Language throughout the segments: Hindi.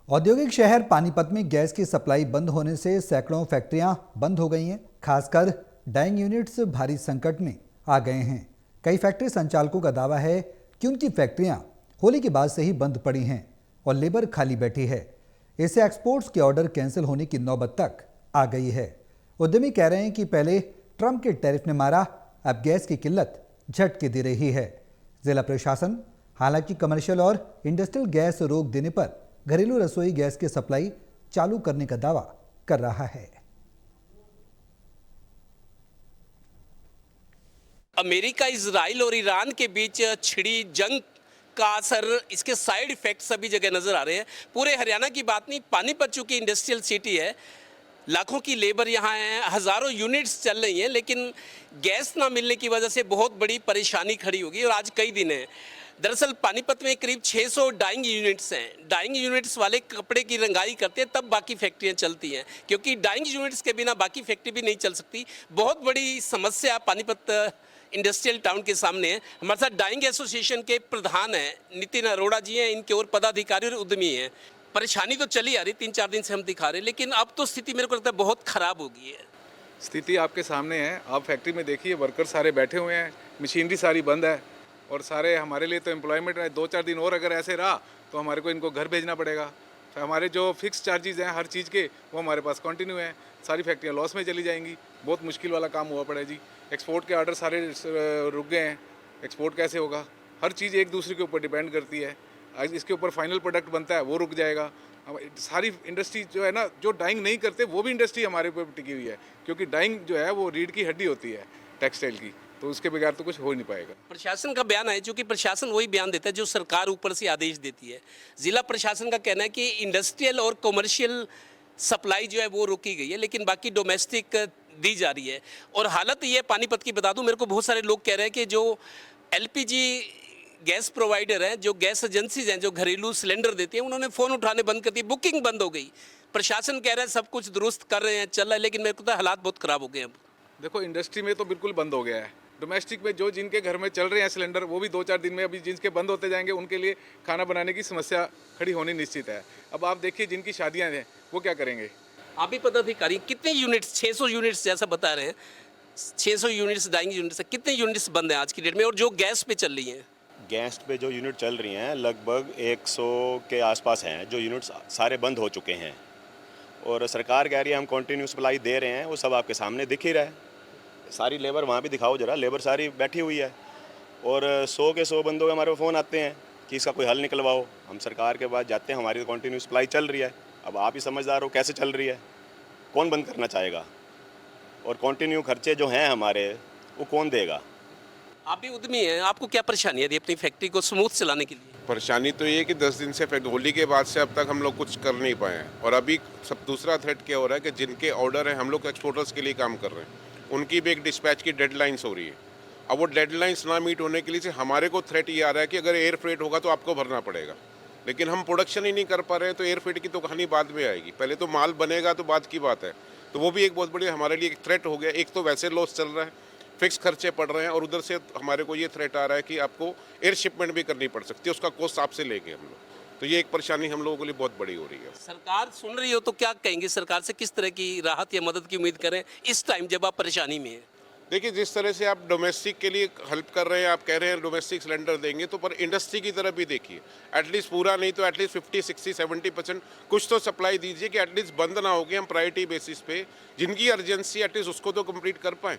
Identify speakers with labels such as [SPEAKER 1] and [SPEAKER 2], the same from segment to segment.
[SPEAKER 1] औद्योगिक शहर पानीपत में गैस की सप्लाई बंद होने से सैकड़ों फैक्ट्रियां बंद हो गई हैं। खासकर डाइंग यूनिट्स भारी संकट में आ गए हैं। कई फैक्ट्री संचालकों का दावा है कि उनकी फैक्ट्रियां होली के बाद से ही बंद पड़ी हैं और लेबर खाली बैठी है। इससे एक्सपोर्ट्स के ऑर्डर कैंसिल होने की नौबत तक आ गई है। उद्यमी कह रहे हैं कि पहले ट्रंप के टैरिफ ने मारा, अब गैस की किल्लत झटके दे रही है। जिला प्रशासन हालांकि कमर्शियल और इंडस्ट्रियल गैस रोक देने पर घरेलू रसोई गैस की सप्लाई चालू करने का दावा कर रहा है।
[SPEAKER 2] अमेरिका, इजराइल और ईरान के बीच छिड़ी जंग का असर, इसके साइड इफेक्ट सभी जगह नजर आ रहे हैं। पूरे हरियाणा की बात नहीं, पानीपत चूंकि इंडस्ट्रियल सिटी है, लाखों की लेबर यहाँ है, हज़ारों यूनिट्स चल रही हैं, लेकिन गैस ना मिलने की वजह से बहुत बड़ी परेशानी खड़ी होगी और आज कई दिन है। दरअसल पानीपत में करीब 600 डाइंग यूनिट्स हैं। डाइंग यूनिट्स वाले कपड़े की रंगाई करते हैं, तब बाकी फैक्ट्रियाँ चलती हैं, क्योंकि डाइंग यूनिट्स के बिना बाकी फैक्ट्री भी नहीं चल सकती। बहुत बड़ी समस्या पानीपत इंडस्ट्रियल टाउन के सामने है। हमारे साथ डाइंग एसोसिएशन के प्रधान हैं नितिन अरोड़ा जी हैं, इनके और पदाधिकारी और उद्यमी हैं। परेशानी तो चली आ रही, 3-4 दिन से हम दिखा रहे हैं, लेकिन अब तो स्थिति मेरे को लगता है बहुत खराब हो गई है।
[SPEAKER 3] स्थिति आपके सामने है। आप फैक्ट्री में देखिए, वर्कर सारे बैठे हुए हैं, मशीनरी सारी बंद है और सारे हमारे लिए तो एम्प्लॉयमेंट है। 2-4 दिन और अगर ऐसे रहा तो हमारे को इनको घर भेजना पड़ेगा। तो हमारे जो फिक्स चार्जेस हैं हर चीज़ के, वो हमारे पास कंटिन्यू हैं। सारी फैक्ट्रियाँ लॉस में चली जाएंगी। बहुत मुश्किल वाला काम हुआ पड़ा है जी। एक्सपोर्ट के ऑर्डर सारे रुक गए हैं। एक्सपोर्ट कैसे होगा? हर चीज़ एक दूसरे के ऊपर डिपेंड करती है। आज इसके ऊपर फाइनल प्रोडक्ट बनता है, वो रुक जाएगा। सारी इंडस्ट्री जो है ना, जो डाइंग नहीं करते वो भी इंडस्ट्री हमारे ऊपर टिकी हुई है, क्योंकि डाइंग जो है वो रीढ़ की हड्डी होती है टेक्सटाइल की, तो उसके बगैर तो कुछ हो नहीं पाएगा।
[SPEAKER 2] प्रशासन का बयान है, क्योंकि प्रशासन वही बयान देता है जो सरकार ऊपर से आदेश देती है। जिला प्रशासन का कहना है कि इंडस्ट्रियल और कमर्शियल सप्लाई जो है वो रोकी गई है, लेकिन बाकी डोमेस्टिक दी जा रही है। और हालत ये पानीपत की बता दूं, मेरे को बहुत सारे लोग कह रहे हैं कि जो एलपीजी गैस प्रोवाइडर हैं, जो गैस एजेंसीज हैं, जो घरेलू सिलेंडर देती हैं, उन्होंने फ़ोन उठाने बंद कर दिए, बुकिंग बंद हो गई। प्रशासन कह रहा है सब कुछ दुरुस्त कर रहे हैं, चल रहा है, लेकिन मेरे को तो हालात बहुत ख़राब हो गए अब।
[SPEAKER 3] देखो, इंडस्ट्री में तो बिल्कुल बंद हो गया है। डोमेस्टिक में जो जिनके घर में चल रहे हैं सिलेंडर, वो भी 2-4 दिन में अभी जिनके बंद होते जाएंगे, उनके लिए खाना बनाने की समस्या खड़ी होनी निश्चित है। अब आप देखिए, जिनकी शादियाँ हैं वो क्या करेंगे?
[SPEAKER 2] आप भी पदाधिकारी, कितने यूनिट्स, 600 यूनिट्स जैसा बता रहे हैं, 600 यूनिट्स डाइंग यूनिट्स, कितने यूनिट्स बंद हैं आज की डेट में? और जो गैस पे चल रही हैं,
[SPEAKER 4] गैस पे जो यूनिट चल रही हैं लगभग 100 के आसपास हैं। जो यूनिट्स सारे बंद हो चुके हैं और सरकार कह रही है हम कंटिन्यू सप्लाई दे रहे हैं, वो सब आपके सामने दिख ही रहा है। सारी लेबर वहाँ भी दिखाओ जरा, लेबर सारी बैठी हुई है और 100 के 100 बंदों के हमारे फ़ोन आते हैं कि इसका कोई हल निकलवाओ। हम सरकार के पास जाते हैं, हमारी तो कंटिन्यू सप्लाई चल रही है। अब आप ही समझदार हो कैसे चल रही है, कौन बंद करना चाहेगा? और कंटिन्यू खर्चे जो हैं हमारे, वो कौन देगा?
[SPEAKER 2] आप भी उद्यमी हैं, आपको क्या परेशानी है अपनी फैक्ट्री को स्मूथ चलाने के लिए?
[SPEAKER 5] परेशानी तो ये है कि 10 दिन से होली के बाद से अब तक हम लोग कुछ कर नहीं पाए हैं। और अभी सब दूसरा थ्रेट क्या हो रहा है कि जिनके ऑर्डर हैं, हम लोग एक्सपोर्टर्स के लिए काम कर रहे हैं, उनकी भी एक डिस्पैच की डेडलाइंस हो रही है। अब वो डेडलाइंस ना मीट होने के लिए से हमारे को थ्रेट ये आ रहा है कि अगर एयर फ्रेट होगा तो आपको भरना पड़ेगा। लेकिन हम प्रोडक्शन ही नहीं कर पा रहे हैं, तो एयर फ्रेट की तो कहानी बाद में आएगी। पहले तो माल बनेगा तो बाद की बात है। तो वो भी एक बहुत बड़ी हमारे लिए एक थ्रेट हो गया। एक तो वैसे लॉस चल रहा है, फिक्स खर्चे पड़ रहे हैं, और उधर से हमारे को ये थ्रेट आ रहा है कि आपको एयर शिपमेंट भी करनी पड़ सकती है, उसका कॉस्ट आपसे लेंगे हम लोग। तो ये एक परेशानी हम लोगों के लिए बहुत बड़ी हो रही है।
[SPEAKER 2] सरकार सुन रही हो तो क्या कहेंगे? सरकार से किस तरह की राहत या मदद की उम्मीद करें इस टाइम जब आप परेशानी में हैं?
[SPEAKER 5] देखिए, जिस तरह से आप डोमेस्टिक के लिए हेल्प कर रहे हैं, आप कह रहे हैं डोमेस्टिक सिलेंडर देंगे, तो पर इंडस्ट्री की तरफ भी देखिए। एटलीस्ट पूरा नहीं तो एटलीस्ट 50, 60, 70% कुछ तो सप्लाई दीजिए कि एटलीस्ट बंद ना हो गए। हम प्रायोरिटी बेसिस पे जिनकी अर्जेंसी एटलीस्ट उसको तो कंप्लीट कर पाएँ,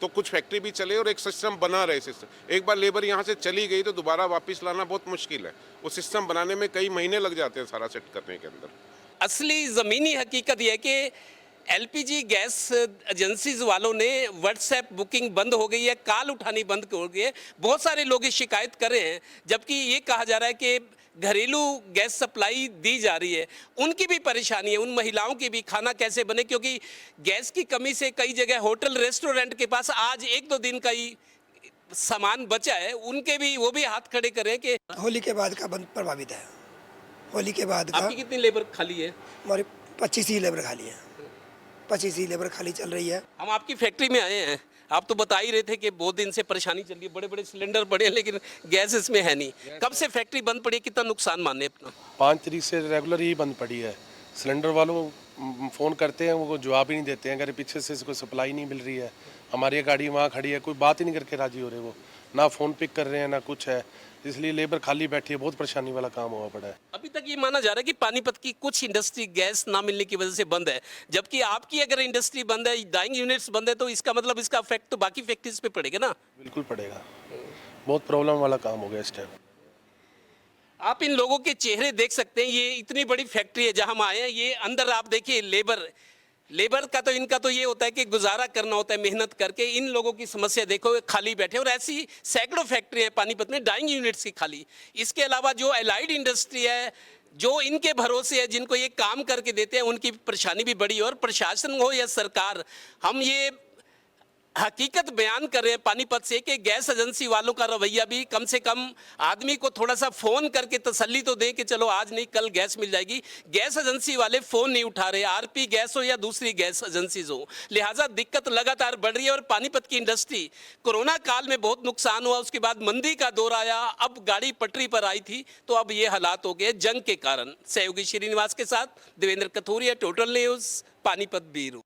[SPEAKER 5] तो कुछ फैक्ट्री भी चले और एक सिस्टम बना रहे। सिस्टम एक बार लेबर यहाँ से चली गई तो दोबारा वापस लाना बहुत मुश्किल है। वो सिस्टम बनाने में कई महीने लग जाते हैं सारा सेट करने के अंदर।
[SPEAKER 2] असली ज़मीनी हकीकत यह है कि एलपीजी गैस एजेंसीज वालों ने व्हाट्सएप बुकिंग बंद हो गई है, कॉल उठानी बंद हो गई है। बहुत सारे लोग ये शिकायत कर रहे हैं, जबकि ये कहा जा रहा है कि घरेलू गैस सप्लाई दी जा रही है। उनकी भी परेशानी है, उन महिलाओं की भी, खाना कैसे बने, क्योंकि गैस की कमी से कई जगह होटल रेस्टोरेंट के पास आज 1-2 दिन का ही सामान बचा है। उनके भी, वो भी हाथ खड़े कर रहे हैं कि
[SPEAKER 6] होली के बाद का बंद प्रभावित है। होली के बाद का
[SPEAKER 2] आपकी कितनी लेबर खाली है?
[SPEAKER 6] हमारी 25 ही लेबर खाली है। 25 ही लेबर खाली चल रही है।
[SPEAKER 2] हम आपकी फैक्ट्री में आए हैं, आप तो बता ही रहे थे कि बहुत दिन से परेशानी चल रही है, बड़े बड़े सिलेंडर पड़े हैं लेकिन गैस इसमें है नहीं। कब से फैक्ट्री बंद पड़ी है, कितना नुकसान माने अपना?
[SPEAKER 7] 5 तारीख से रेगुलर ही बंद पड़ी है। सिलेंडर वालों फ़ोन करते हैं, वो जवाब ही नहीं देते हैं, अगर पीछे से कोई सप्लाई नहीं मिल रही है, हमारी गाड़ी वहाँ खड़ी है, कोई बात ही नहीं करके राजी हो रहे, वो ना फ़ोन पिक कर रहे हैं ना कुछ है, इसलिए लेबर खाली बैठी है, बहुत परेशानी वाला काम हुआ पड़ा है।
[SPEAKER 2] अभी तक ये माना जा रहा है कि पानीपत की कुछ इंडस्ट्री गैस ना मिलने की वजह से बंद है, जबकि आपकी अगर इंडस्ट्री बंद है, डाइंग यूनिट्स बंद है, तो इसका मतलब इसका इफेक्ट तो बाकी फैक्ट्रीज पे पड़ेगा ना।
[SPEAKER 7] बिल्कुल पड़ेगा, बहुत प्रॉब्लम वाला काम हो गया इस टाइम।
[SPEAKER 2] आप इन लोगों के चेहरे देख सकते हैं, ये इतनी बड़ी फैक्ट्री है जहां हम आए हैं, ये अंदर आप देखिए लेबर का तो इनका तो ये होता है कि गुजारा करना होता है मेहनत करके। इन लोगों की समस्या देखो, खाली बैठे, और ऐसी सैकड़ों फैक्ट्री है पानीपत में डाइंग यूनिट्स की खाली। इसके अलावा जो एलाइड इंडस्ट्री है, जो इनके भरोसे है, जिनको ये काम करके देते हैं, उनकी परेशानी भी बड़ी है। और प्रशासन हो या सरकार, हम ये हकीकत बयान कर रहे हैं पानीपत से कि गैस एजेंसी वालों का रवैया भी कम से कम आदमी को थोड़ा सा फ़ोन करके तसल्ली तो दें कि चलो आज नहीं कल गैस मिल जाएगी। गैस एजेंसी वाले फ़ोन नहीं उठा रहे, आरपी गैस हो या दूसरी गैस एजेंसीज हो, लिहाजा दिक्कत लगातार बढ़ रही है। और पानीपत की इंडस्ट्री कोरोना काल में बहुत नुकसान हुआ, उसके बाद मंदी का दौर आया, अब गाड़ी पटरी पर आई थी, तो अब ये हालात हो गए जंग के कारण। सहयोगी श्रीनिवास के साथ Devendra Kathoria, total news, Panipat bureau.